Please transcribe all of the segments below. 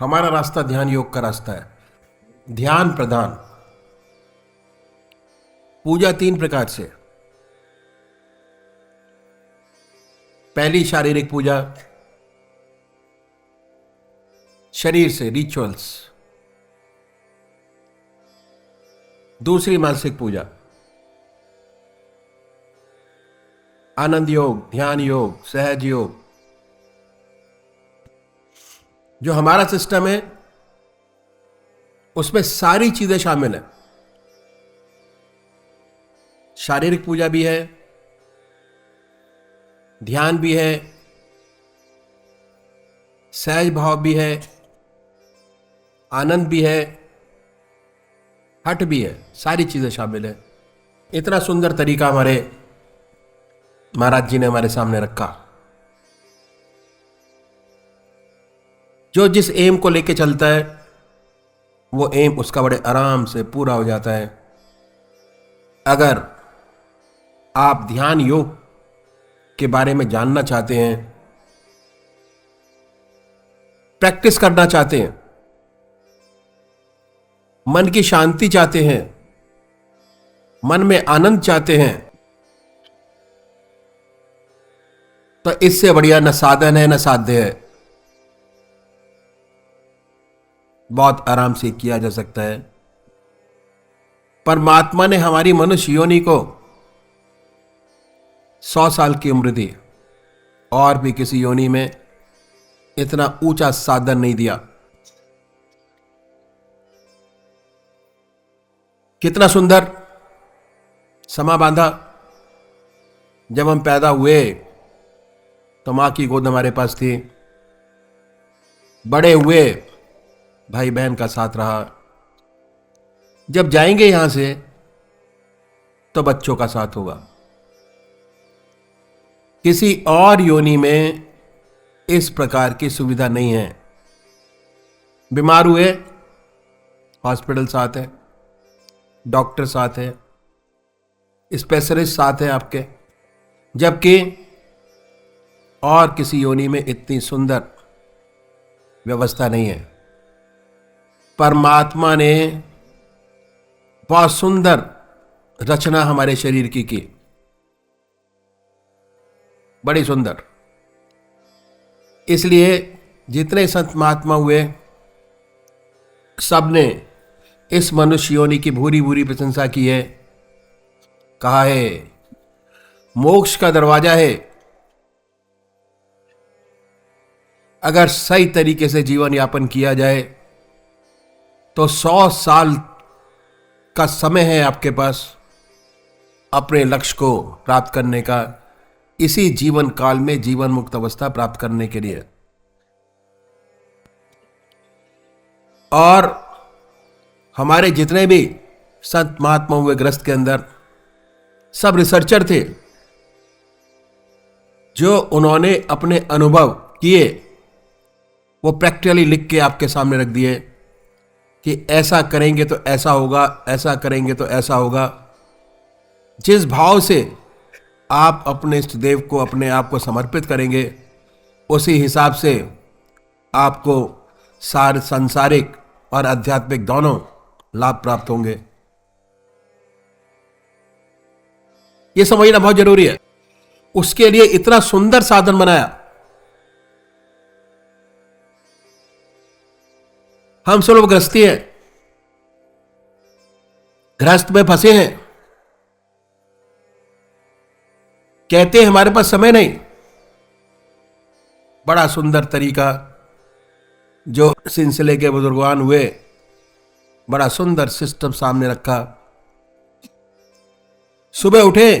हमारा रास्ता ध्यान योग का रास्ता है। ध्यान प्रधान। पूजा तीन प्रकार से। पहली शारीरिक पूजा, शरीर से रिचुअल्स। दूसरी मानसिक पूजा, आनंद योग, ध्यान योग, सहज योग। जो हमारा सिस्टम है उसमें सारी चीजें शामिल है। शारीरिक पूजा भी है, ध्यान भी है, सहज भाव भी है, आनंद भी है, हठ भी है। सारी चीजें शामिल है। इतना सुंदर तरीका हमारे महाराज जी ने हमारे सामने रखा। जो जिस एम को लेके चलता है वो एम उसका बड़े आराम से पूरा हो जाता है। अगर आप ध्यान योग के बारे में जानना चाहते हैं, प्रैक्टिस करना चाहते हैं, मन की शांति चाहते हैं, मन में आनंद चाहते हैं, तो इससे बढ़िया न साधन है न साध्य है। बहुत आराम से किया जा सकता है। परमात्मा ने हमारी मनुष्य योनि को 100 साल की उम्र दी, और भी किसी योनि में इतना ऊंचा साधन नहीं दिया। कितना सुंदर समा बांधा। जब हम पैदा हुए तो मां की गोद हमारे पास थी, बड़े हुए भाई बहन का साथ रहा, जब जाएंगे यहां से तो बच्चों का साथ होगा। किसी और योनि में इस प्रकार की सुविधा नहीं है। बीमार हुए हॉस्पिटल साथ है, डॉक्टर साथ है, स्पेशलिस्ट साथ है आपके। जबकि और किसी योनि में इतनी सुंदर व्यवस्था नहीं है। परमात्मा ने बहुत सुंदर रचना हमारे शरीर की बड़ी सुंदर। इसलिए जितने संत महात्मा हुए सबने इस मनुष्य योनि की भूरी भूरी प्रशंसा की है। कहा है मोक्ष का दरवाजा है। अगर सही तरीके से जीवन यापन किया जाए तो 100 साल का समय है आपके पास अपने लक्ष्य को प्राप्त करने का, इसी जीवन काल में जीवन मुक्त अवस्था प्राप्त करने के लिए। और हमारे जितने भी संत महात्मा हुए ग्रस्त के अंदर सब रिसर्चर थे, जो उन्होंने अपने अनुभव किए वो प्रैक्टिकली लिख के आपके सामने रख दिए कि ऐसा करेंगे तो ऐसा होगा, ऐसा करेंगे तो ऐसा होगा। जिस भाव से आप अपने इष्ट देव को अपने आप को समर्पित करेंगे, उसी हिसाब से आपको सारे सांसारिक और आध्यात्मिक दोनों लाभ प्राप्त होंगे। यह समझना बहुत जरूरी है। उसके लिए इतना सुंदर साधन बनाया। हम सब लोग गृहस्थी हैं, गृहस्थ में फंसे हैं, कहते हैं हमारे पास समय नहीं। बड़ा सुंदर तरीका जो सिलसिले के बुजुर्गवान हुए, बड़ा सुंदर सिस्टम सामने रखा। सुबह उठे,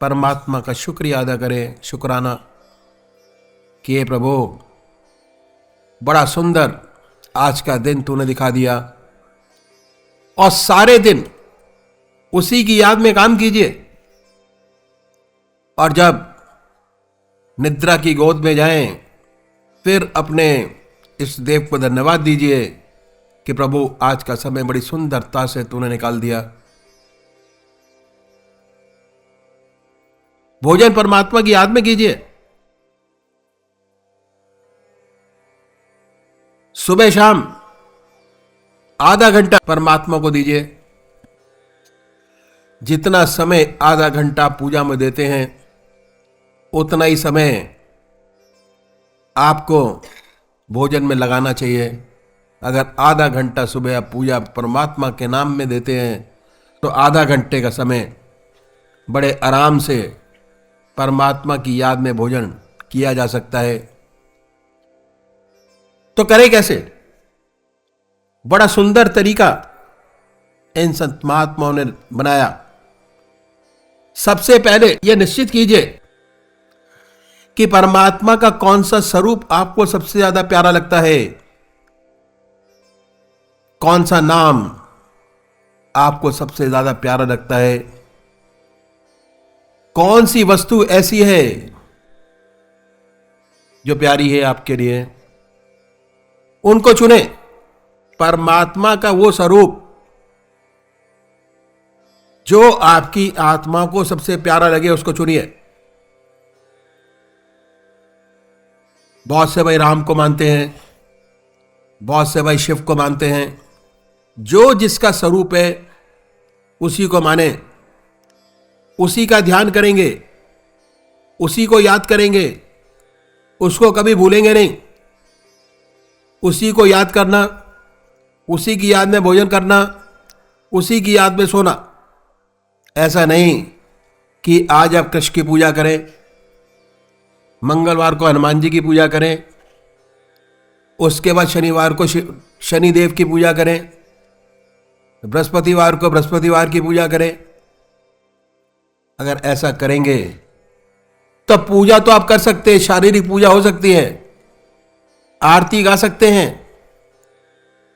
परमात्मा का शुक्रिया अदा करें, शुक्राना कि हे प्रभु बड़ा सुंदर आज का दिन तूने दिखा दिया। और सारे दिन उसी की याद में काम कीजिए। और जब निद्रा की गोद में जाएं, फिर अपने इस देव को धन्यवाद दीजिए कि प्रभु आज का समय बड़ी सुंदरता से तूने निकाल दिया। भोजन परमात्मा की याद में कीजिए। सुबह शाम आधा घंटा परमात्मा को दीजिए। जितना समय आधा घंटा पूजा में देते हैं उतना ही समय आपको भोजन में लगाना चाहिए। अगर आधा घंटा सुबह आप पूजा परमात्मा के नाम में देते हैं तो आधा घंटे का समय बड़े आराम से परमात्मा की याद में भोजन किया जा सकता है। तो करें कैसे? बड़ा सुंदर तरीका इन संत महात्माओं ने बनाया। सबसे पहले यह निश्चित कीजिए कि परमात्मा का कौन सा स्वरूप आपको सबसे ज्यादा प्यारा लगता है, कौन सा नाम आपको सबसे ज्यादा प्यारा लगता है, कौन सी वस्तु ऐसी है जो प्यारी है आपके लिए, उनको चुने। परमात्मा का वो स्वरूप जो आपकी आत्मा को सबसे प्यारा लगे उसको चुनिए। बहुत से भाई राम को मानते हैं, बहुत से भाई शिव को मानते हैं। जो जिसका स्वरूप है उसी को माने, उसी का ध्यान करेंगे, उसी को याद करेंगे, उसको कभी भूलेंगे नहीं। उसी को याद करना, उसी की याद में भोजन करना, उसी की याद में सोना। ऐसा नहीं कि आज आप कृष्ण की पूजा करें, मंगलवार को हनुमान जी की पूजा करें, उसके बाद शनिवार को शनिदेव की पूजा करें, बृहस्पतिवार को बृहस्पतिवार की पूजा करें। अगर ऐसा करेंगे तो पूजा तो आप कर सकते हैं, शारीरिक पूजा हो सकती है, आरती गा सकते हैं,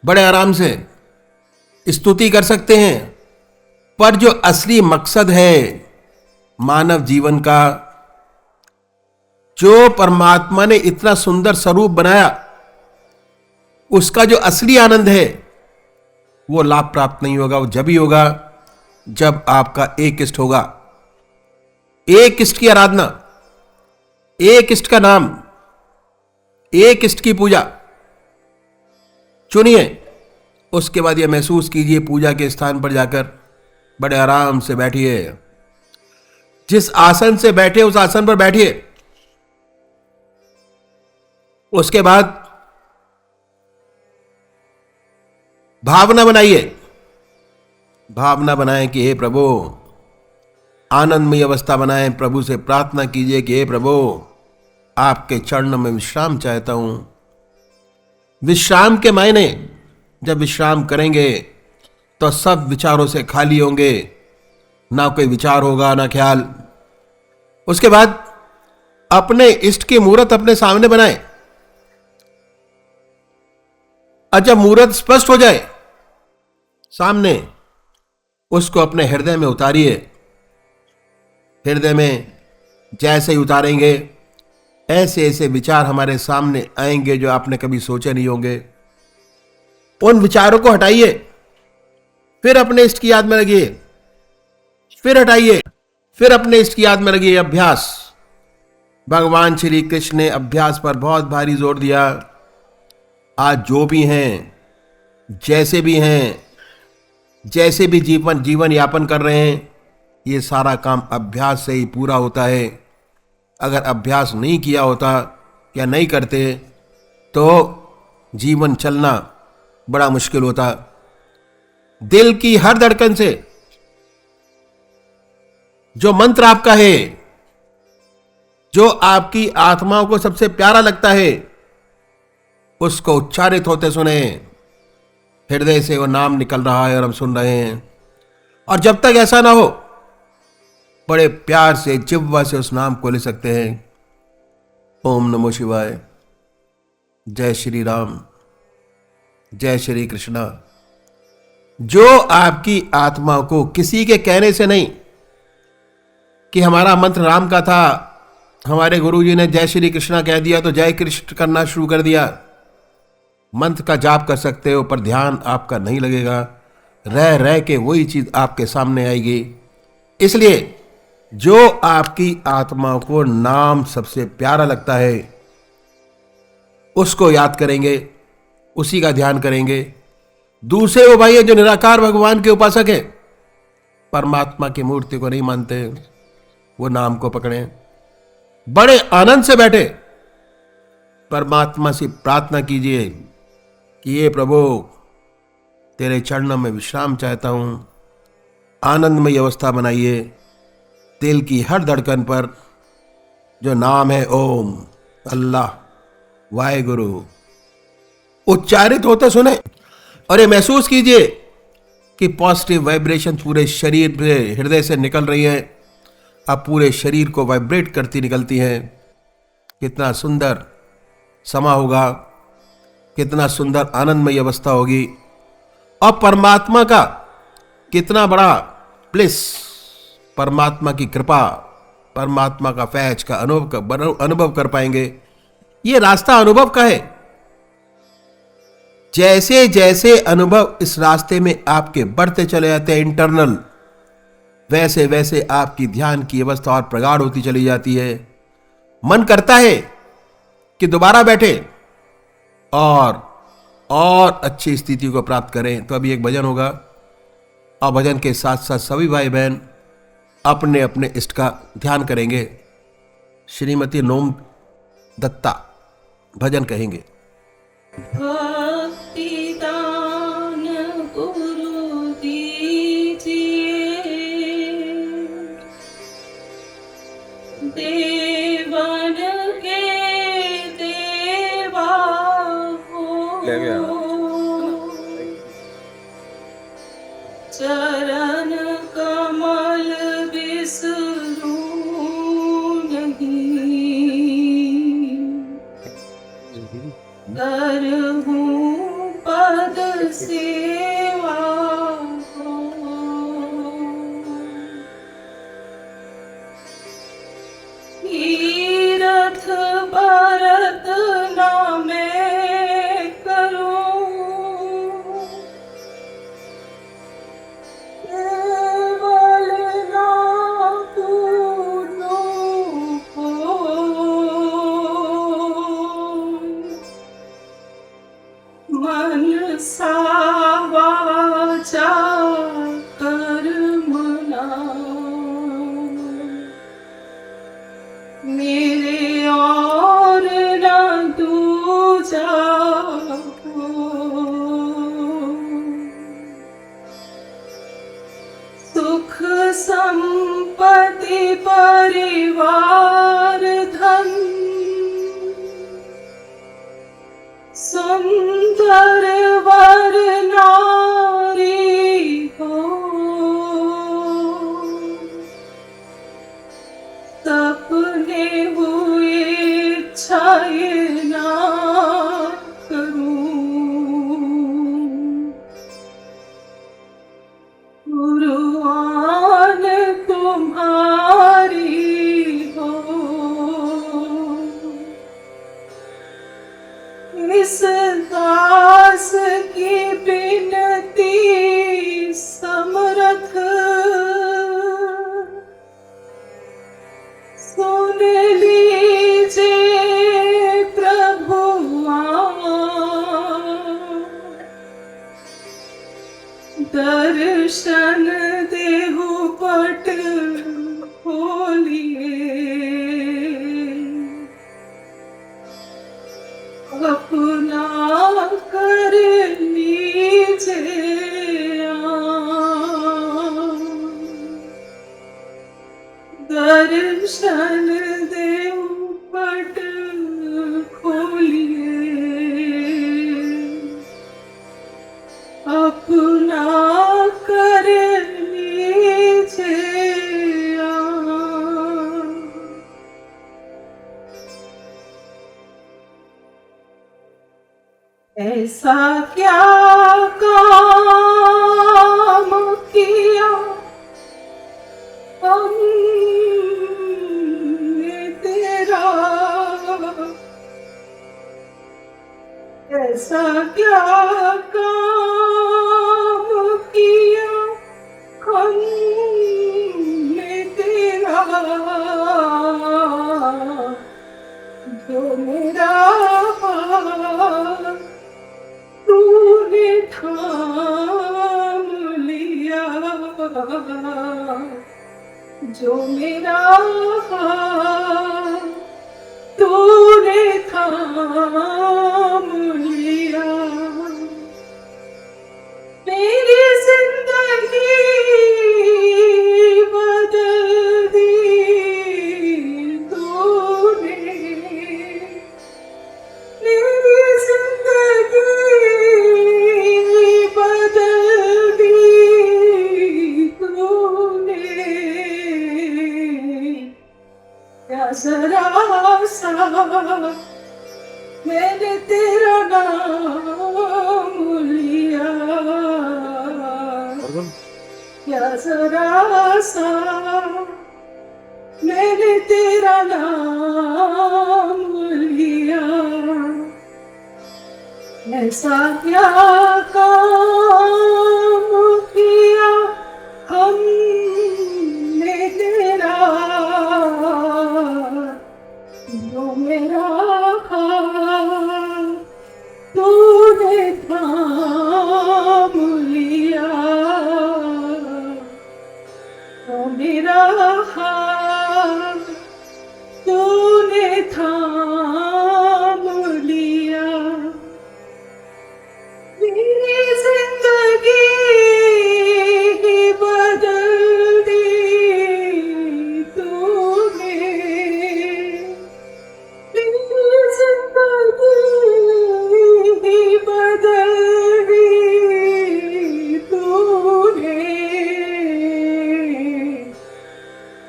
बड़े आराम से स्तुति कर सकते हैं, पर जो असली मकसद है मानव जीवन का, जो परमात्मा ने इतना सुंदर स्वरूप बनाया, उसका जो असली आनंद है वो लाभ प्राप्त नहीं होगा। वो जब ही होगा जब आपका एक इष्ट होगा, एक इष्ट की आराधना, एक इष्ट का नाम, एक इष्ट की पूजा चुनिए। उसके बाद यह महसूस कीजिए पूजा के स्थान पर जाकर बड़े आराम से बैठिए। जिस आसन से बैठे उस आसन पर बैठिए। उसके बाद भावना बनाइए, भावना बनाएं कि हे प्रभु, आनंदमय अवस्था बनाएं। प्रभु से प्रार्थना कीजिए कि हे प्रभु, आपके चरणों में विश्राम चाहता हूं। विश्राम के मायने, जब विश्राम करेंगे तो सब विचारों से खाली होंगे, ना कोई विचार होगा ना ख्याल। उसके बाद अपने इष्ट की मूर्त अपने सामने बनाएं। और जब मूर्त स्पष्ट हो जाए सामने, उसको अपने हृदय में उतारिए। हृदय में जैसे ही उतारेंगे ऐसे ऐसे विचार हमारे सामने आएंगे जो आपने कभी सोचे नहीं होंगे। उन विचारों को हटाइए, फिर अपने इष्ट की याद में लगिए, फिर हटाइए, फिर अपने इष्ट की याद में लगिए। अभ्यास, भगवान श्री कृष्ण ने अभ्यास पर बहुत भारी जोर दिया। आज जो भी हैं, जैसे भी हैं, जैसे भी जीवन यापन कर रहे हैं, ये सारा काम अभ्यास से ही पूरा होता है। अगर अभ्यास नहीं किया होता या नहीं करते तो जीवन चलना बड़ा मुश्किल होता। दिल की हर धड़कन से जो मंत्र आपका है, जो आपकी आत्माओं को सबसे प्यारा लगता है, उसको उच्चारित होते सुने। हृदय से वो नाम निकल रहा है और हम सुन रहे हैं। और जब तक ऐसा ना हो, बड़े प्यार से जिह्वा से उस नाम को ले सकते हैं। ओम नमो शिवाय, जय श्री राम, जय श्री कृष्णा। जो आपकी आत्मा को किसी के कहने से नहीं कि हमारा मंत्र राम का था, हमारे गुरुजी ने जय श्री कृष्णा कह दिया तो जय कृष्ण करना शुरू कर दिया। मंत्र का जाप कर सकते हो पर ध्यान आपका नहीं लगेगा। रह रह के वही चीज आपके सामने आएगी। इसलिए जो आपकी आत्मा को नाम सबसे प्यारा लगता है उसको याद करेंगे, उसी का ध्यान करेंगे। दूसरे वो भाई है जो निराकार भगवान के उपासक है, परमात्मा की मूर्ति को नहीं मानते, वो नाम को पकड़े, बड़े आनंद से बैठे परमात्मा से प्रार्थना कीजिए कि ये प्रभु तेरे चरणों में विश्राम चाहता हूं, आनंदमय अवस्था बनाइए। दिल की हर धड़कन पर जो नाम है ओम, अल्लाह, वाहेगुरु उच्चारित होते सुने और ये महसूस कीजिए कि पॉजिटिव वाइब्रेशन पूरे शरीर से, हृदय से निकल रही है, अब पूरे शरीर को वाइब्रेट करती निकलती हैं। कितना सुंदर समा होगा, कितना सुंदर आनंदमय अवस्था होगी, और परमात्मा का कितना बड़ा ब्लिस, परमात्मा की कृपा, परमात्मा का फैज का अनुभव कर पाएंगे। ये रास्ता अनुभव का है। जैसे जैसे अनुभव इस रास्ते में आपके बढ़ते चले जाते हैं इंटरनल, वैसे वैसे आपकी ध्यान की अवस्था और प्रगाढ़ होती चली जाती है। मन करता है कि दोबारा बैठे और अच्छी स्थिति को प्राप्त करें। तो अभी एक भजन होगा और भजन के साथ साथ सभी भाई बहन अपने अपने इष्ट का ध्यान करेंगे। श्रीमती नोम दत्ता भजन कहेंगे। भक्ति दान गुरु दीजिए, देवन के देवा हो, चरण कमल बिसरू नहीं, करहूं पद सेवा हो। तीरथ भरत ना मैं करूं, केवल ना पूजूं हो। मन सा वाचा कर्मणा, मेरे और न दूजा हो। सुख संपत्ति परिवार धन, सुंदर वर नारी हो, सपने हुए छाये ना करूं, कुर्बान तुम्हारी हो। इस दास की बिनती समर्थ सुन लीजिए प्रभु, दर्शन देहु पट खोलिए, अपना कर लीजिए। दर्शन देव पट खोलिए, अपना कर लीजिए। ऐसा क्या काम किया हमने तेरा, ऐसा क्या काम किया हमने तेरा, जो मेरा तूने थाम लिया जो मेरा हाथ, तूने थाम लिया मेरी जिंदगी बदल दी तूने, मेरी जिंदगी बदल दी तूने, क्या जरा सा मैंने तेरा नाम लिया, क्या जरा सा मैंने तेरा नाम लिया, ऐसा क्या काम किया हमने तेरा जो मेरा हाथ तूने थाम लिया, जो मेरा हाथ तूने थाम लिया, मेरी जिंदगी बदल दी तूने, मेरी जिंदगी बदल दी तूने,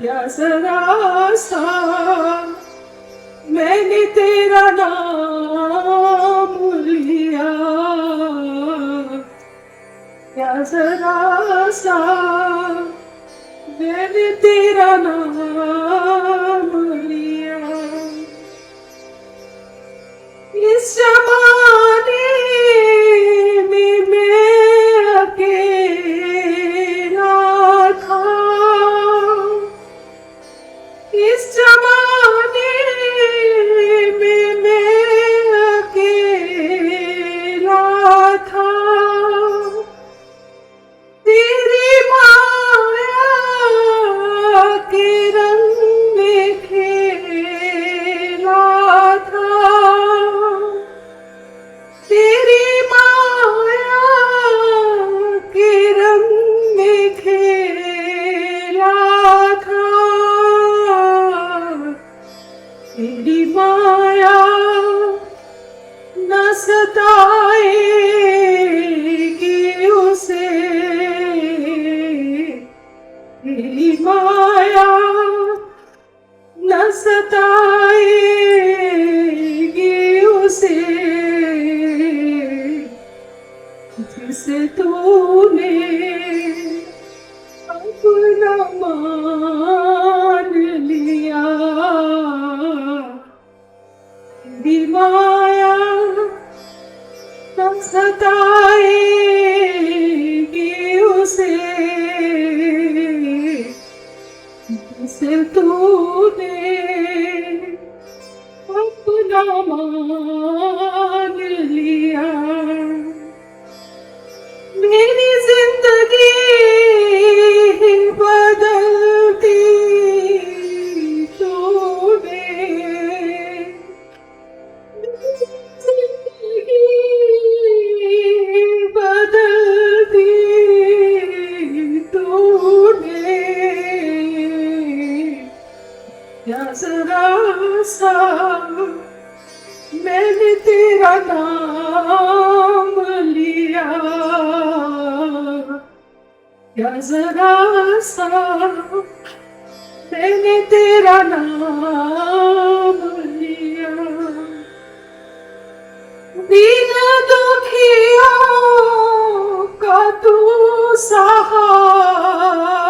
क्या जरा सा मैंने तेरा नाम लिया, क्या जरा सा मैंने तेरा नाम लिया, इस जमाने में मैं अकेला था, इस जमाने में मैं अकेला था, तेरी माया के रंग में खेला था, तेरी माया के रंग में खेला था, तेरी माया न सताएगी उसे, तेरी माया न सताएगी उसे, जिसे तूने अपना मान लिया, तेरी माया न सताएगी उसे, जिसे तूने अपना मान लिया, मेरी जिंदगी बदल दी तूने, जिंदगी बदल दी तूने, क्या जरा सा मैंने तेरा नाम लिया, क्या जरा सा मैंने तेरा नाम लिया, दीन दुखियों का तू सहारा